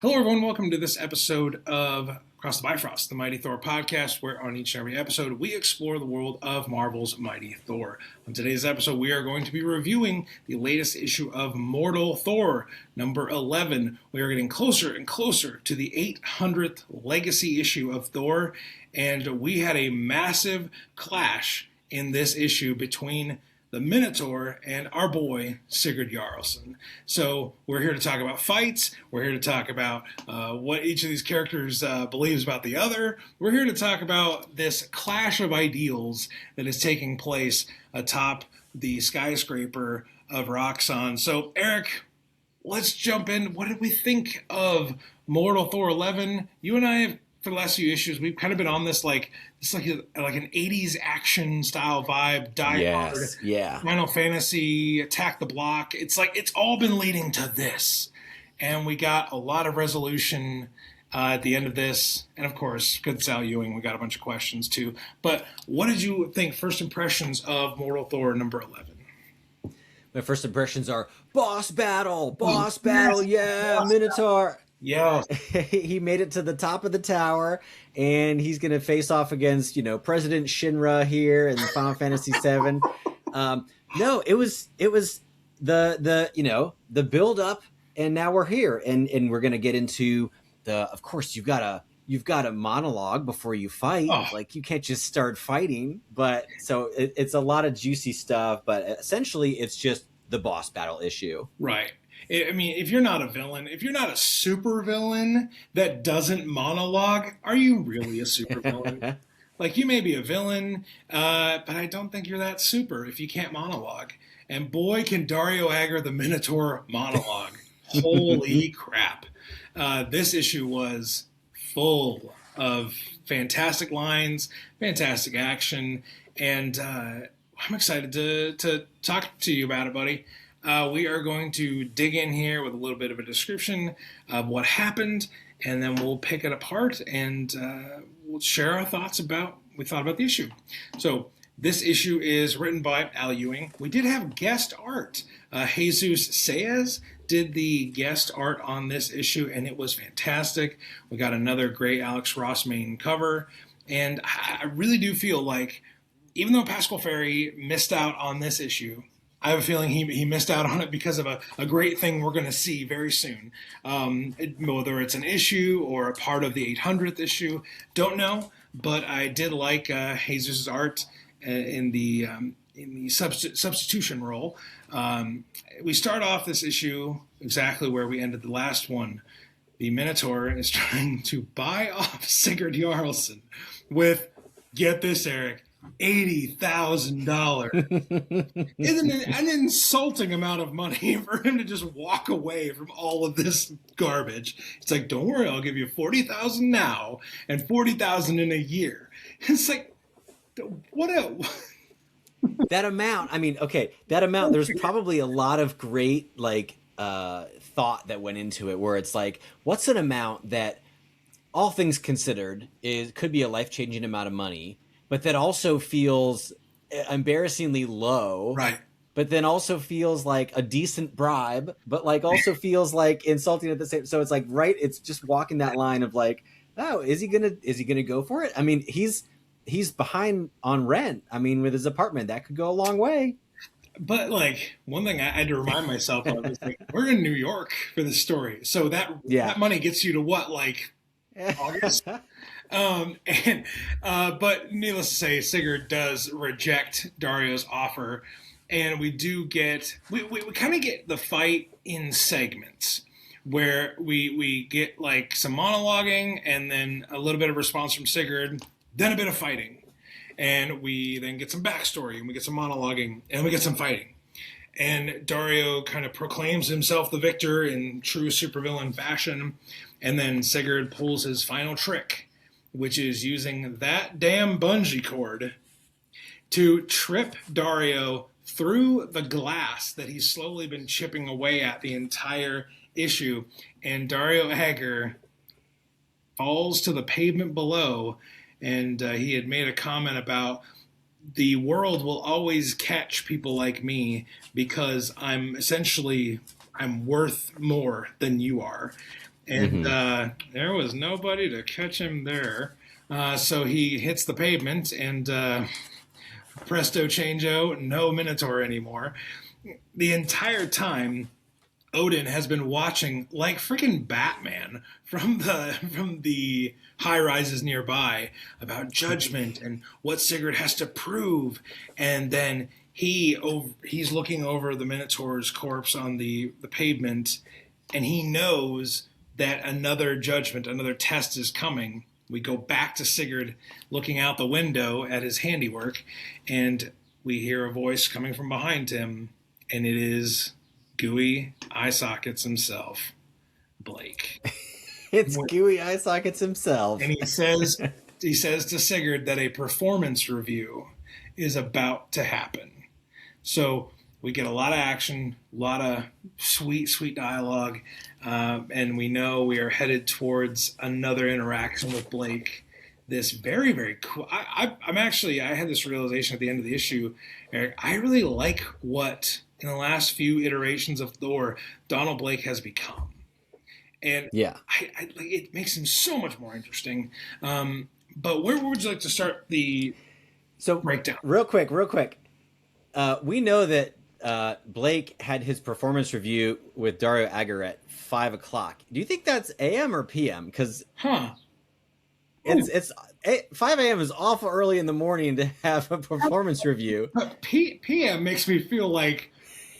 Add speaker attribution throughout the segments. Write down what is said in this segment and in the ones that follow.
Speaker 1: Hello, everyone. Welcome to this episode of Across the Bifrost, the Mighty Thor podcast, where on each and every episode we explore the world of Marvel's Mighty Thor. On today's episode, we are going to be reviewing the latest issue of Mortal Thor, number 11. We are getting closer and closer to the 800th legacy issue of Thor, and we had a massive clash in this issue between the Minotaur, and our boy, Sigurd Jarlson. So we're here to talk about fights. We're here to talk about what each of these characters believes about the other. We're here to talk about this clash of ideals that is taking place atop the skyscraper of Roxxon. So, Eric, let's jump in. What did we think of Mortal Thor 11? You and I have, for the last few issues, we've kind of been on this like an 80s action style vibe, Die Hard,
Speaker 2: yeah.
Speaker 1: Final Fantasy, Attack the Block. It's like it's all been leading to this, and we got a lot of resolution at the end of this, and of course, good Sal Ewing. We got a bunch of questions too. But what did you think? First impressions of Mortal Thor number 11?
Speaker 2: My first impressions are boss battle, yeah, Minotaur.
Speaker 1: Yeah,
Speaker 2: he made it to the top of the tower, and he's going to face off against, President Shinra here in Final Fantasy VII. No, it was the build up, and now we're here, and we're going to get into of course, you've got a monologue before you fight.
Speaker 1: Oh.
Speaker 2: Like, you can't just start fighting, but so it's a lot of juicy stuff, but essentially it's just the boss battle issue.
Speaker 1: Right. I mean, if you're not a villain, if you're not a super villain that doesn't monologue, are you really a super villain? Like, you may be a villain, but I don't think you're that super if you can't monologue. And boy, can Dario Agger the Minotaur monologue. Holy crap. This issue was full of fantastic lines, fantastic action, and I'm excited to talk to you about it, buddy. We are going to dig in here with a little bit of a description of what happened, and then we'll pick it apart and we'll share our thoughts about the issue. So this issue is written by Al Ewing. We did have guest art. Jesús Saíz did the guest art on this issue, and it was fantastic. We got another great Alex Ross main cover, and I really do feel like, even though Pascal Ferry missed out on this issue, I have a feeling he missed out on it because of a great thing we're going to see very soon. Whether it's an issue or a part of the 800th issue, don't know. But I did like Jesus' art in the substitution role. We start off this issue exactly where we ended the last one. The Minotaur is trying to buy off Sigurd Jarlson with, get this, Eric, $80,000. Isn't it an insulting amount of money for him to just walk away from all of this garbage? It's like, don't worry, I'll give you $40,000 now and $40,000 in a year. It's like, what
Speaker 2: that amount. I mean, okay, that amount. There's probably a lot of great thought that went into it, where it's like, what's an amount that, all things considered, could be a life-changing amount of money, but that also feels embarrassingly low,
Speaker 1: right?
Speaker 2: But then also feels like a decent bribe, but like also feels like insulting at the same. So it's like, right? It's just walking that line of like, oh, is he gonna go for it? I mean, he's behind on rent. I mean, with his apartment, that could go a long way.
Speaker 1: But like, one thing I had to remind myself of is like, we're in New York for this story, so that money gets you to what, like August. But needless to say, Sigurd does reject Dario's offer, and we do get we kind of get the fight in segments where we get like some monologuing and then a little bit of response from Sigurd, then a bit of fighting, and we then get some backstory, and we get some monologuing, and we get some fighting. And Dario kind of proclaims himself the victor in true supervillain fashion, and then Sigurd pulls his final trick, which is using that damn bungee cord to trip Dario through the glass that he's slowly been chipping away at the entire issue. And Dario Agger falls to the pavement below, and he had made a comment about the world will always catch people like me because I'm worth more than you are. and there was nobody to catch him there. So he hits the pavement, and presto changeo, no Minotaur anymore. The entire time, Odin has been watching like freaking Batman from the high rises nearby about judgment and what Sigurd has to prove, and then he's looking over the Minotaur's corpse on the pavement, and he knows that another judgment, another test is coming. We go back to Sigurd looking out the window at his handiwork, and we hear a voice coming from behind him, and it is gooey eye sockets himself, Blake.
Speaker 2: It's gooey eye sockets himself.
Speaker 1: And he says to Sigurd that a performance review is about to happen. So we get a lot of action, a lot of sweet dialogue, and we know we are headed towards another interaction with Blake. This very, very cool. I had this realization at the end of the issue, Eric. I really like what, in the last few iterations of Thor, Donald Blake has become. And it makes him so much more interesting. But where would you like to start the breakdown?
Speaker 2: Real quick. We know that Blake had his performance review with Dario Agger at 5 o'clock. Do you think that's AM or PM? Because it's 5 a.m. is awful early in the morning to have a performance review.
Speaker 1: But PM makes me feel like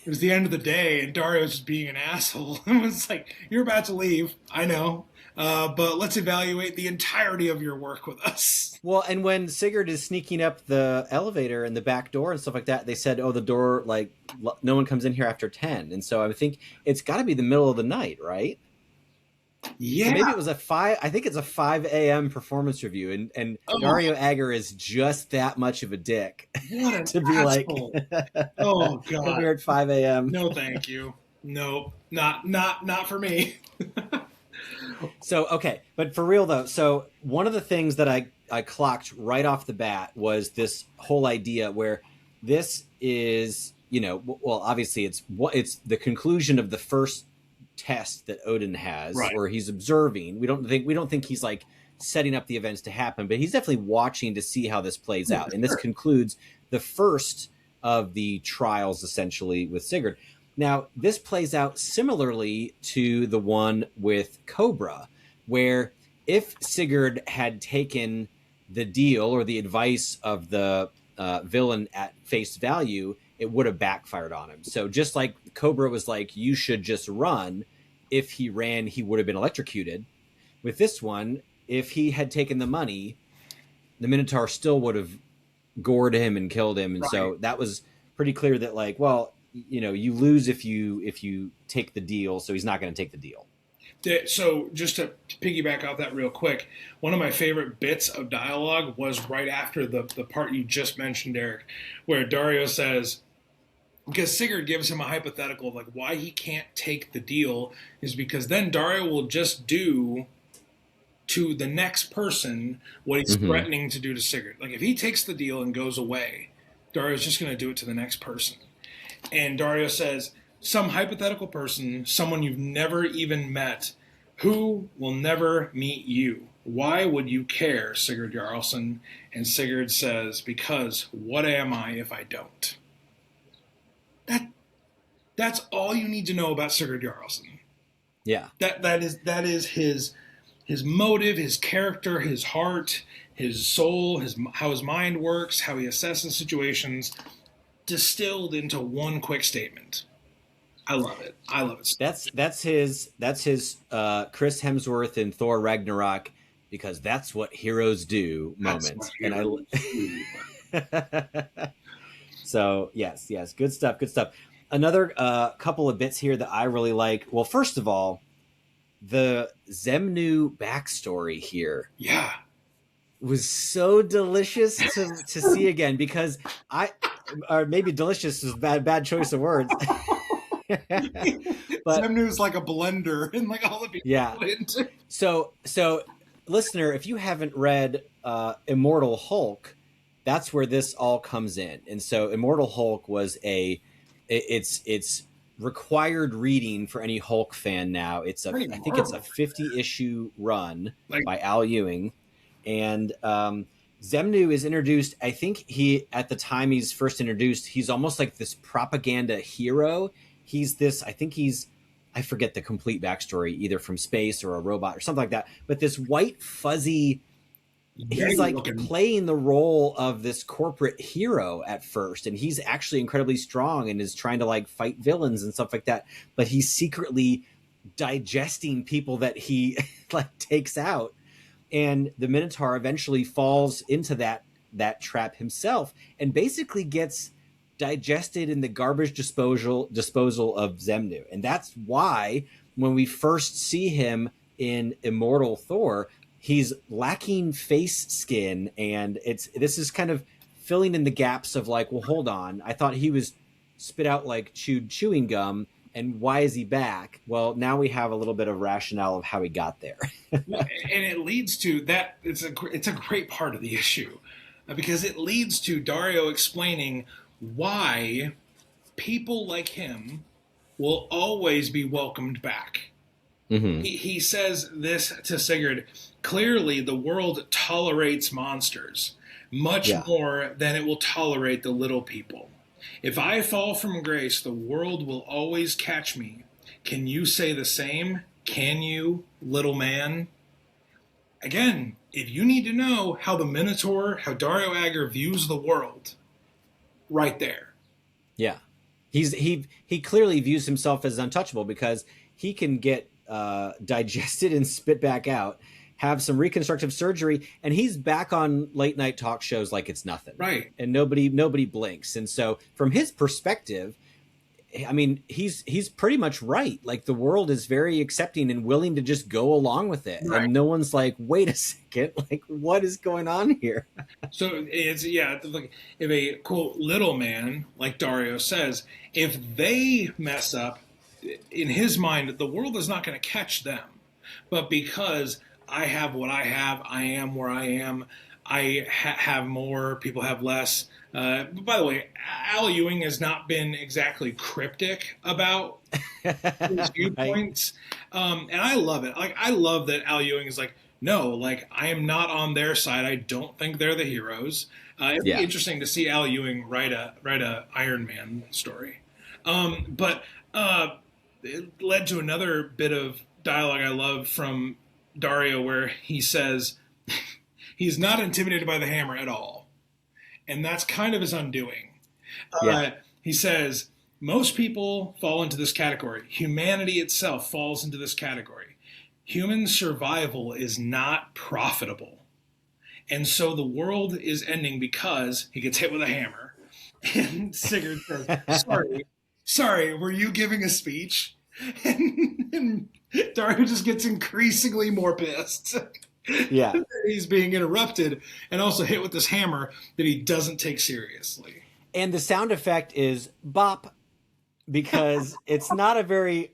Speaker 1: it was the end of the day and Dario's just being an asshole. It was like, you're about to leave, I know, but let's evaluate the entirety of your work with us.
Speaker 2: Well, and when Sigurd is sneaking up the elevator and the back door and stuff like that, they said, oh, the door, like, no one comes in here after 10. And so I think it's got to be the middle of the night, right?
Speaker 1: Yeah.
Speaker 2: So maybe it was I think it's a 5 a.m. performance review, and Dario Agger is just that much of a dick to be asshole. Like, oh God, come here at 5 a.m.
Speaker 1: No, thank you. No, not for me.
Speaker 2: So, okay. But for real though, so one of the things that I clocked right off the bat was this whole idea where this is, well, obviously it's the conclusion of the first test that Odin has, right, where he's observing. We don't think he's like setting up the events to happen, but he's definitely watching to see how this plays out. And this concludes the first of the trials essentially with Sigurd. Now, this plays out similarly to the one with Cobra, where if Sigurd had taken the deal or the advice of the villain at face value, it would have backfired on him. So just like Cobra was like, you should just run. If he ran, he would have been electrocuted. With this one, if he had taken the money, the Minotaur still would have gored him and killed him. And so that was pretty clear that, like, well, you lose if you take the deal. So he's not going to take the deal.
Speaker 1: So just to piggyback off that real quick, one of my favorite bits of dialogue was right after the part you just mentioned, Eric, where Dario says, because Sigurd gives him a hypothetical of like why he can't take the deal is because then Dario will just do to the next person what he's threatening to do to Sigurd. Like if he takes the deal and goes away, Dario's just going to do it to the next person. And Dario says, some hypothetical person, someone you've never even met, who will never meet you. Why would you care, Sigurd Jarlson? And Sigurd says, because what am I if I don't? That's all you need to know about Sigurd Jarlson.
Speaker 2: Yeah.
Speaker 1: That is his motive, his character, his heart, his soul, how his mind works, how he assesses situations, distilled into one quick statement. I love it.
Speaker 2: That's his Chris Hemsworth in Thor Ragnarok, because that's what heroes do moment. So yes, good stuff. Another couple of bits here that I really like. Well, first of all, the Zemnu backstory here, was so delicious to see again, because or maybe delicious is bad choice of words. But
Speaker 1: Zemnu's like a blender and like all the people into.
Speaker 2: So listener, if you haven't read Immortal Hulk, that's where this all comes in. And so Immortal Hulk was it's required reading for any Hulk fan now. I think it's a 50-issue run by Al Ewing, and Zemnu is introduced. I think at the time he's first introduced, he's almost like this propaganda hero. I forget the complete backstory, either from space or a robot or something like that. But this white fuzzy, he's like playing the role of this corporate hero at first, and he's actually incredibly strong and is trying to like fight villains and stuff like that. But he's secretly digesting people that he like takes out, and the Minotaur eventually falls into that trap himself and basically gets digested in the garbage disposal of Zemnu. And that's why when we first see him in Immortal Thor, he's lacking face skin, and this is kind of filling in the gaps of like, well, hold on, I thought he was spit out like chewing gum, and why is he back? Well, now we have a little bit of rationale of how he got there.
Speaker 1: And it leads to that. It's a great part of the issue, because it leads to Dario explaining why people like him will always be welcomed back. Mm-hmm. He says this to Sigurd: clearly the world tolerates monsters much more than it will tolerate the little people. If I fall from grace, the world will always catch me. Can you say the same? Can you, little man? Again, if you need to know how the Minotaur, how Dario Agger views the world, right there.
Speaker 2: Yeah. He clearly views himself as untouchable, because he can get digested and spit back out, have some reconstructive surgery, and he's back on late night talk shows like it's nothing.
Speaker 1: Right.
Speaker 2: And nobody blinks. And so from his perspective, I mean, he's pretty much right. Like, the world is very accepting and willing to just go along with it. Right. And no one's like, wait a second, like, what is going on here?
Speaker 1: So it's, like, if a quote little man, like Dario says, if they mess up, in his mind, the world is not going to catch them. But because I have what I have, I am where I am, I have more, people have less. But by the way, Al Ewing has not been exactly cryptic about his viewpoints. Right. And I love it. Like, I love that Al Ewing is like, no, like, I am not on their side. I don't think they're the heroes. It'd be interesting to see Al Ewing write a Iron Man story. But it led to another bit of dialogue I love from Dario, where he says he's not intimidated by the hammer at all. And that's kind of his undoing. He says, most people fall into this category. Humanity itself falls into this category. Human survival is not profitable. And so the world is ending because he gets hit with a hammer. And Sigurd says, sorry, were you giving a speech? And Dario just gets increasingly more pissed. Yeah. He's being interrupted and also hit with this hammer that he doesn't take seriously.
Speaker 2: And the sound effect is bop, because it's not a very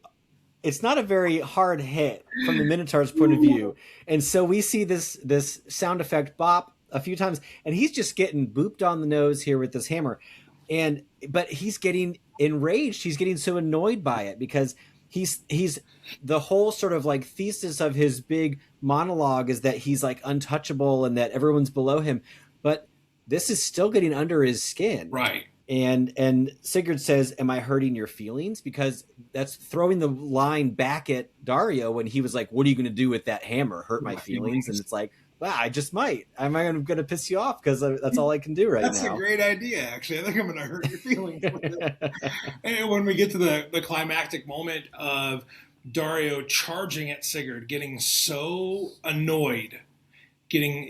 Speaker 2: hard hit from the Minotaur's point of view. And so we see this sound effect bop a few times, and he's just getting booped on the nose here with this hammer. But he's getting enraged. He's getting so annoyed by it, because he's the whole sort of like thesis of his big monologue is that he's like untouchable and that everyone's below him. But this is still getting under his skin.
Speaker 1: Right.
Speaker 2: And Sigurd says, am I hurting your feelings? Because that's throwing the line back at Dario when he was like, what are you going to do with that hammer? Hurt my feelings? And it's like, wow, I just might. Am I going to piss you off? Because that's all I can do right now.
Speaker 1: That's a great idea, actually. I think I'm going to hurt your feelings with it. And when we get to the climactic moment of Dario charging at Sigurd, getting so annoyed, getting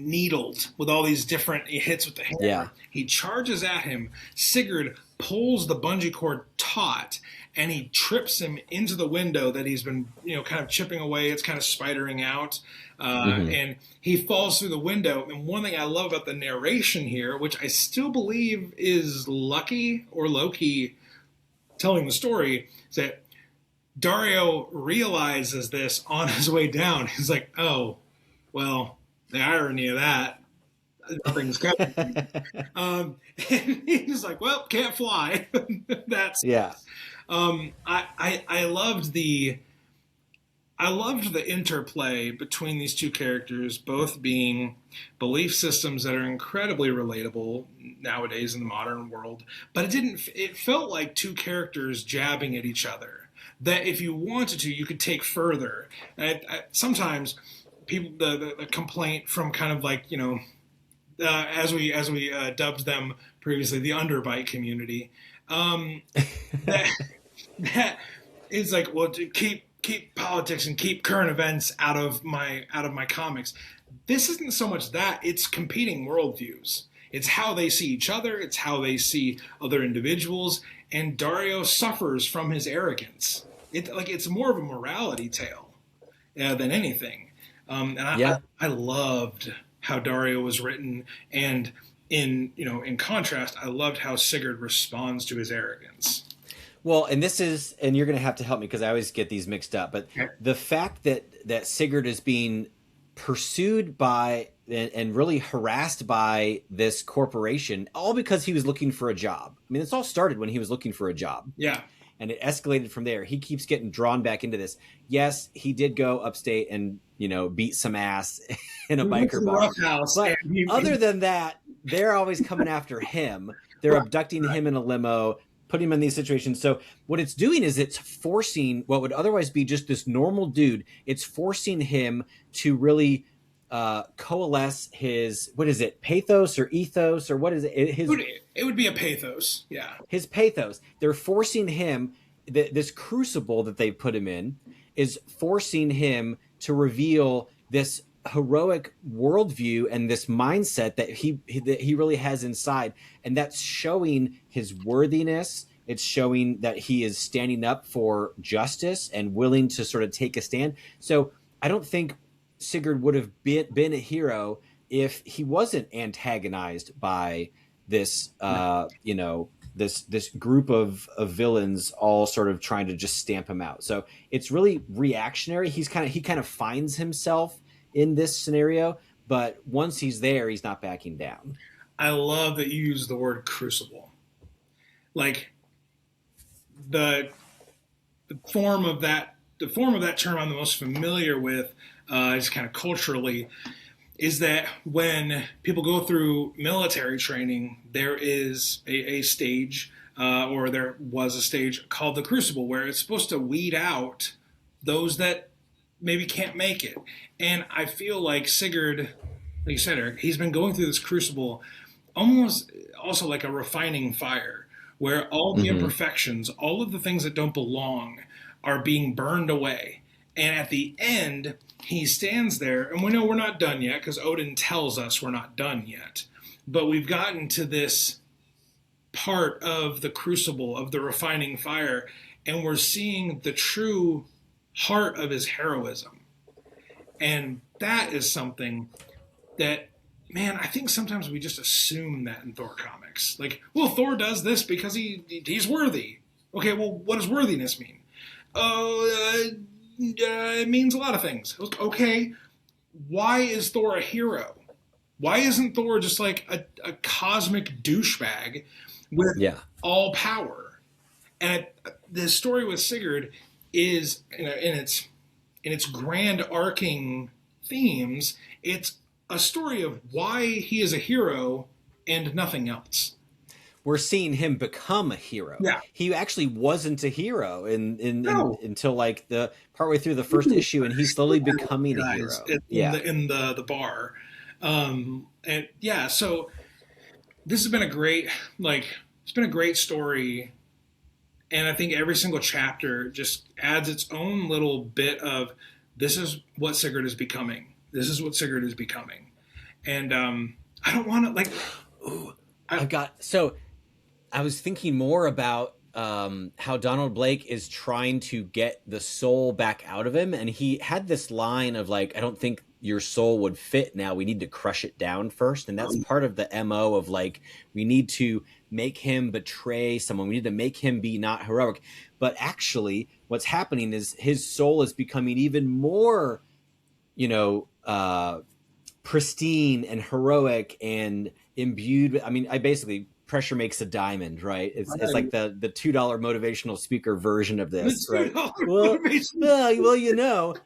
Speaker 1: needled with all these different hits with the hammer, he charges at him. Sigurd pulls the bungee cord taut, and he trips him into the window that he's been kind of chipping away. It's kind of spidering out. And he falls through the window. And one thing I love about the narration here, which I still believe is Lucky or Loki telling the story, is that Dario realizes this on his way down. He's like, oh, well, the irony of that, nothing's coming. And he's like, well, can't fly. That's I loved the interplay between these two characters, both being belief systems that are incredibly relatable nowadays in the modern world. But it felt like two characters jabbing at each other. That if you wanted to, you could take further. Sometimes people, the complaint from kind of like, as we dubbed them previously, the underbite community, that that is like, well, to keep politics and keep current events out of my comics. This isn't so much that, it's competing worldviews. It's how they see each other, it's how they see other individuals, and Dario suffers from his arrogance. It's more of a morality tale than anything. I loved how Dario was written, and in contrast, I loved how Sigurd responds to his arrogance.
Speaker 2: Well, and you're going to have to help me because I always get these mixed up. But the fact that Sigurd is being pursued by and really harassed by this corporation, all because he was looking for a job. I mean, this all started when he was looking for a job.
Speaker 1: Yeah.
Speaker 2: And it escalated from there. He keeps getting drawn back into this. Yes, he did go upstate and, beat some ass in a biker bar. But other than that, they're always coming after him. They're abducting him in a limo, putting him in these situations. So what it's doing is it's forcing what would otherwise be just this normal dude. It's forcing him to really coalesce his, what is it, pathos or ethos, or what is it?
Speaker 1: It would be a pathos, yeah.
Speaker 2: His pathos. They're forcing him, this crucible that they put him in is forcing him to reveal this heroic worldview and this mindset that he really has inside, and that's showing his worthiness. It's showing that he is standing up for justice and willing to sort of take a stand. So I don't think Sigurd would have been a hero if he wasn't antagonized by this this group of villains all sort of trying to just stamp him out. So it's really reactionary. He kind of finds himself in this scenario, but once he's there, he's not backing down.
Speaker 1: I love that you use the word crucible. Like the form of that term I'm the most familiar with, is kind of culturally, is that when people go through military training, there is a stage, or there was a stage called the crucible, where it's supposed to weed out those that maybe can't make it. And I feel like Sigurd, like you said, Eric, he's been going through this crucible almost also like a refining fire, where all the imperfections, all of the things that don't belong are being burned away. And at the end, he stands there, and we know we're not done yet because Odin tells us we're not done yet. But we've gotten to this part of the crucible, of the refining fire, and we're seeing the true heart of his heroism. And that is something that, man, I think sometimes we just assume that in Thor comics. Like, well, Thor does this because he's worthy. Okay, well, what does worthiness mean? It means a lot of things. Okay, why is Thor a hero? Why isn't Thor just like a cosmic douchebag with all power? And the story with Sigurd is, in its grand arcing themes, it's a story of why he is a hero and nothing else.
Speaker 2: We're seeing him become a hero.
Speaker 1: Yeah.
Speaker 2: He actually wasn't a hero until like the partway through the first issue, and he's slowly becoming a hero.
Speaker 1: In the bar. So this has been a great, it's been a great story. And I think every single chapter just adds its own little bit of, this is what Sigurd is becoming. This is what Sigurd is becoming. And I don't want to
Speaker 2: I was thinking more about how Donald Blake is trying to get the soul back out of him. And he had this line of like, I don't think your soul would fit now. We need to crush it down first. And that's part of the MO of like, we need to make him betray someone. We need to make him be not heroic. But actually what's happening is his soul is becoming even more, pristine and heroic and imbued. I mean, I basically pressure makes a diamond, right? It's like the $2 motivational speaker version of this, right? Well,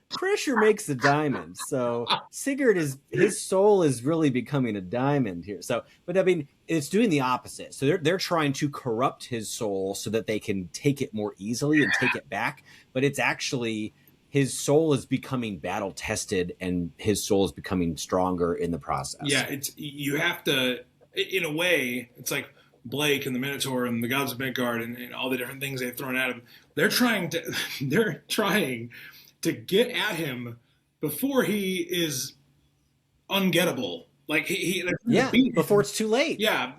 Speaker 2: pressure makes a diamond. So Sigurd his soul is really becoming a diamond here. So, but I mean, it's doing the opposite. So they're trying to corrupt his soul so that they can take it more easily and take it back. But it's actually his soul is becoming battle tested, and his soul is becoming stronger in the process.
Speaker 1: Yeah, you have to, in a way, it's like Blake and the Minotaur and the gods of Midgard and all the different things they've thrown at him. They're trying to get at him before he is ungettable. Like
Speaker 2: before it's too late.
Speaker 1: Yeah,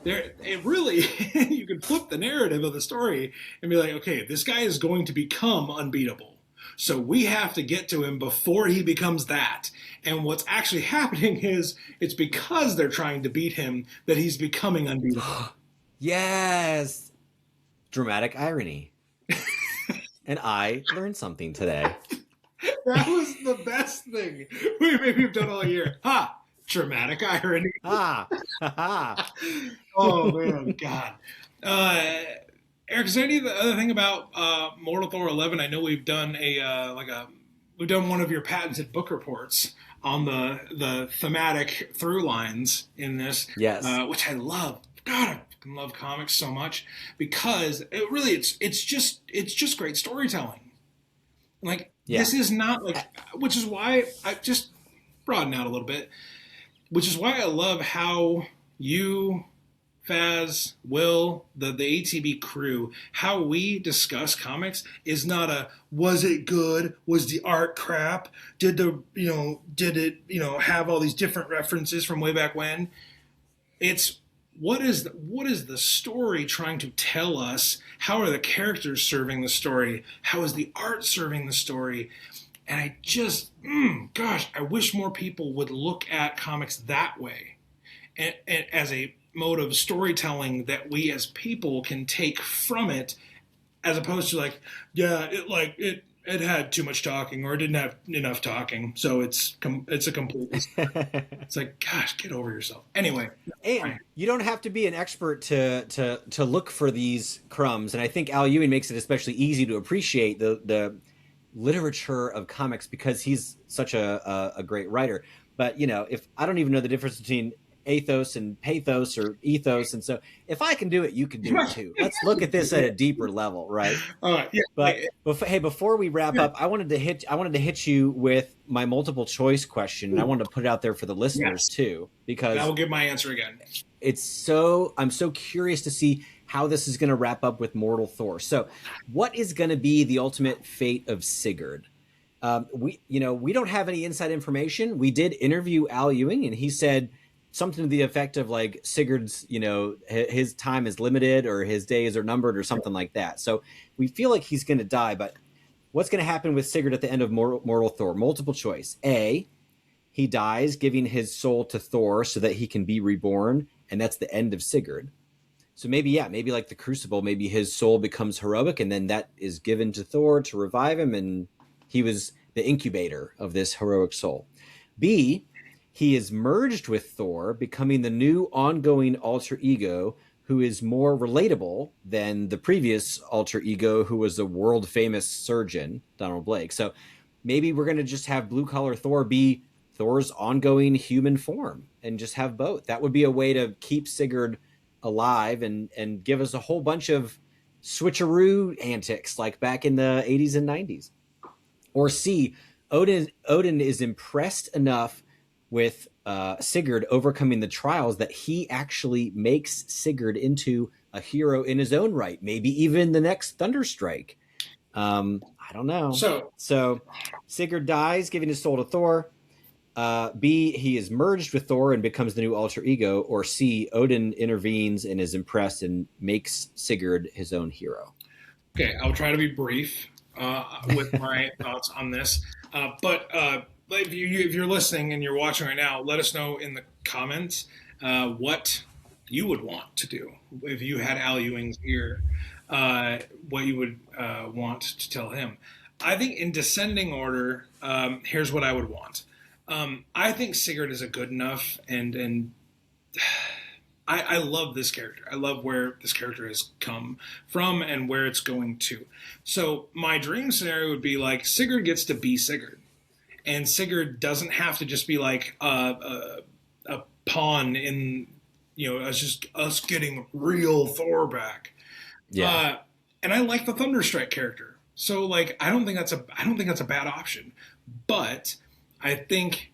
Speaker 1: it really you can flip the narrative of the story and be like, okay, this guy is going to become unbeatable. So we have to get to him before he becomes that. And what's actually happening is it's because they're trying to beat him that he's becoming unbeatable.
Speaker 2: Yes. Dramatic irony. And I learned something today.
Speaker 1: That was the best thing we maybe have done all year. Ha! Dramatic irony.
Speaker 2: Ha!
Speaker 1: Oh, man. God. Eric, is there any other thing about Mortal Thor 11? I know we've done we've done one of your patented book reports on the thematic through lines in this.
Speaker 2: Yes.
Speaker 1: Which I love. God, I fucking love comics so much because it's just great storytelling. Like this is not like, which is why I just broaden out a little bit. Which is why I love how you, Faz, Will, the ATB crew, how we discuss comics is not a was it good? Was the art crap? Did it have all these different references from way back when? It's what is the story trying to tell us? How are the characters serving the story? How is the art serving the story? And I just, I wish more people would look at comics that way, and as a mode of storytelling that we as people can take from it, as opposed to it had too much talking or it didn't have enough talking, so it's a complete. It's like, gosh, get over yourself. Anyway,
Speaker 2: and you don't have to be an expert to look for these crumbs, and I think Al Ewing makes it especially easy to appreciate the literature of comics because he's such a great writer. But if I don't even know the difference between athos and pathos or ethos, and so if I can do it, you can do it too. Let's look at this at a deeper level, right? But before we wrap up, I wanted to hit you with my multiple choice question, and I wanted to put it out there for the listeners too, because
Speaker 1: I will give my answer again.
Speaker 2: I'm so curious to see how this is going to wrap up with Mortal Thor. So, what is going to be the ultimate fate of Sigurd? We don't have any inside information. We did interview Al Ewing, and he said something to the effect of like Sigurd's, his time is limited or his days are numbered or something like that. So we feel like he's going to die. But what's going to happen with Sigurd at the end of Mortal Thor? Multiple choice. A, he dies, giving his soul to Thor so that he can be reborn, and that's the end of Sigurd. So maybe like the Crucible, maybe his soul becomes heroic, and then that is given to Thor to revive him, and he was the incubator of this heroic soul. B, he is merged with Thor, becoming the new ongoing alter ego who is more relatable than the previous alter ego who was a world-famous surgeon, Donald Blake. So maybe we're going to just have blue-collar Thor be Thor's ongoing human form and just have both. That would be a way to keep Sigurd alive and give us a whole bunch of switcheroo antics like back in the 80s and 90s. Or C, Odin is impressed enough with Sigurd overcoming the trials that he actually makes Sigurd into a hero in his own right, maybe even the next Thunderstrike. I don't know. So Sigurd dies, giving his soul to Thor. B, he is merged with Thor and becomes the new alter ego. Or C, Odin intervenes and is impressed and makes Sigurd his own hero.
Speaker 1: Okay, I'll try to be brief with my thoughts on this. But if you're listening and you're watching right now, let us know in the comments what you would want to do if you had Al Ewing's ear, what you would want to tell him. I think in descending order, here's what I would want. I think Sigurd is a good enough and I love this character. I love where this character has come from and where it's going to. So my dream scenario would be like Sigurd gets to be Sigurd, and Sigurd doesn't have to just be like a pawn in, as just us getting real Thor back.
Speaker 2: Yeah.
Speaker 1: And I like the Thunderstrike character, so like I don't think that's a bad option. But I think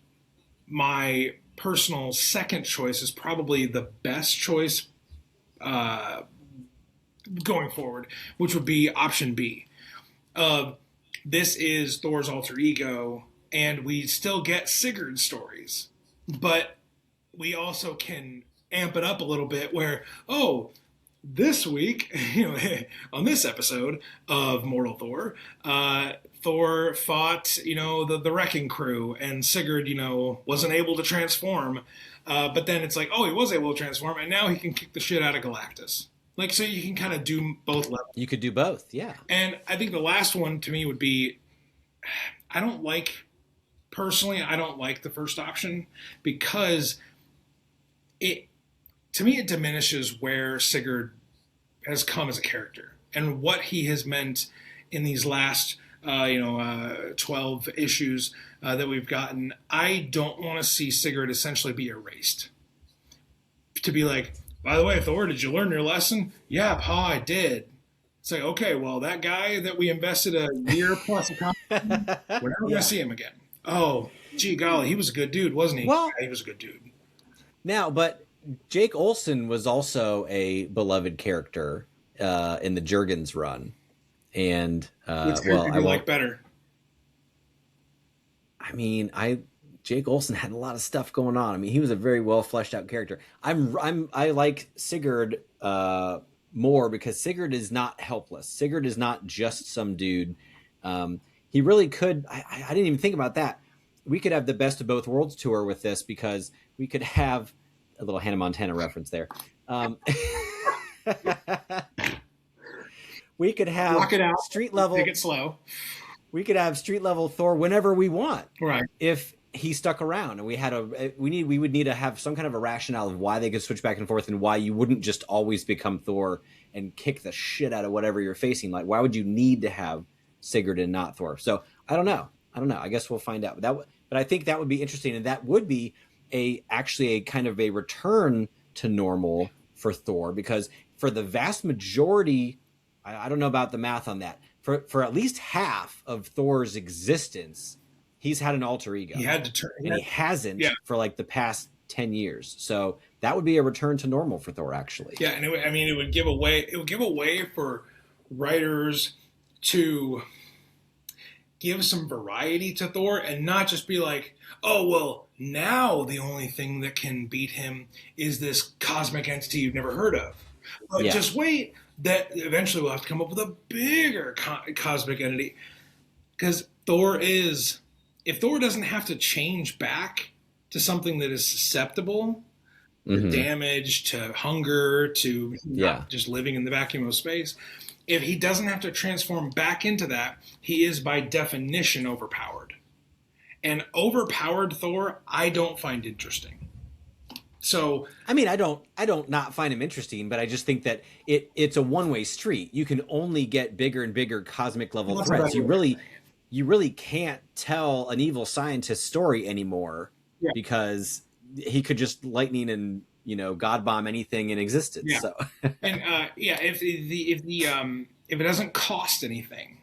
Speaker 1: my personal second choice is probably the best choice going forward, which would be option B. This is Thor's alter ego, and we still get Sigurd stories, but we also can amp it up a little bit where, this week, on this episode of Mortal Thor, Thor fought, the Wrecking Crew, and Sigurd, wasn't able to transform. But then it's like, he was able to transform, and now he can kick the shit out of Galactus. Like, so you can kind of do both levels.
Speaker 2: You could do both, yeah.
Speaker 1: And I think the last one to me would be, personally, I don't like the first option because to me, it diminishes where Sigurd has come as a character and what he has meant in these last, 12 issues that we've gotten. I don't want to see Sigurd essentially be erased. To be like, by the way, Thor, did you learn your lesson? Yeah, Pa, I did. It's like, okay, well, that guy that we invested a year plus a time, we're never going to see him again. Oh, gee golly, he was a good dude, wasn't he?
Speaker 2: Well,
Speaker 1: yeah, he was a good dude.
Speaker 2: Now, but Jake Olsen was also a beloved character in the Jurgens run, and
Speaker 1: which character do you like better?
Speaker 2: I mean, Jake Olsen had a lot of stuff going on. I mean, he was a very well fleshed out character. I like Sigurd more because Sigurd is not helpless. Sigurd is not just some dude. He really could. I didn't even think about that. We could have the best of both worlds tour with this because we could have a little Hannah Montana reference there. We could have
Speaker 1: Rock it out,
Speaker 2: street level.
Speaker 1: Take it slow.
Speaker 2: We could have street level Thor whenever we want.
Speaker 1: Right.
Speaker 2: If he stuck around and we would need to have some kind of a rationale of why they could switch back and forth and why you wouldn't just always become Thor and kick the shit out of whatever you're facing. Like, why would you need to have Sigurd and not Thor? So I don't know. I guess we'll find out. But I think that would be interesting, and that would be actually a kind of a return to normal for Thor, because for the vast majority, I don't know about the math on that, for at least half of Thor's existence, he's had an alter ego.
Speaker 1: He had to turn,
Speaker 2: and he hasn't for like the past 10 years. So that would be a return to normal for Thor, actually.
Speaker 1: Yeah, and it would give a way for writers to give some variety to Thor and not just be like, oh, well, now the only thing that can beat him is this cosmic entity you've never heard of. But just wait, that eventually we'll have to come up with a bigger cosmic entity. Because if Thor doesn't have to change back to something that is susceptible to damage, to hunger, to just living in the vacuum of space, if he doesn't have to transform back into that, he is by definition overpowered. And overpowered Thor, I don't find interesting. So
Speaker 2: I mean, I don't not find him interesting, but I just think that it's a one-way street. You can only get bigger and bigger cosmic level threats. You really can't tell an evil scientist story anymore because he could just lightning and God bomb anything in existence.
Speaker 1: Yeah.
Speaker 2: So
Speaker 1: and if it doesn't cost anything,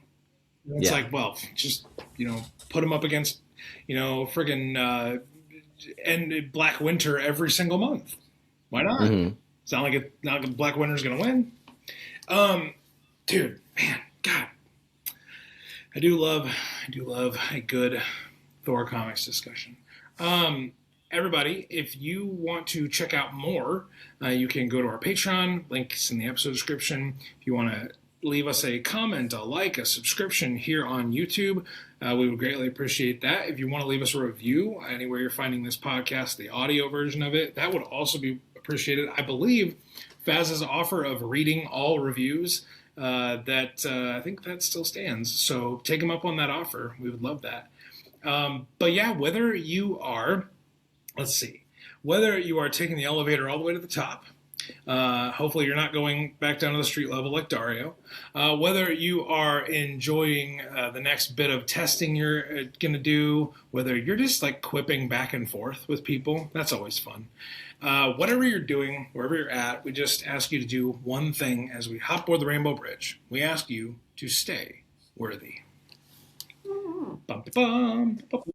Speaker 1: it's like, well, just put him up against friggin' and Black Winter every single month. Why not? It's not like Black Winter's gonna win. Dude, man, God, I do love a good Thor comics discussion. Everybody, if you want to check out more, you can go to our Patreon. Links in the episode description. If you want to leave us a comment, a like, a subscription here on YouTube, we would greatly appreciate that. If you want to leave us a review anywhere you're finding this podcast, the audio version of it, that would also be appreciated. I believe Faz's offer of reading all reviews, I think that still stands. So take him up on that offer. We would love that. But yeah, whether you are taking the elevator all the way to the top, Hopefully you're not going back down to the street level like Dario. Whether you are enjoying the next bit of testing you're going to do, whether you're just like quipping back and forth with people, that's always fun. Whatever you're doing, wherever you're at, we just ask you to do one thing as we hop over the Rainbow Bridge. We ask you to stay worthy. Bum, bum, bum.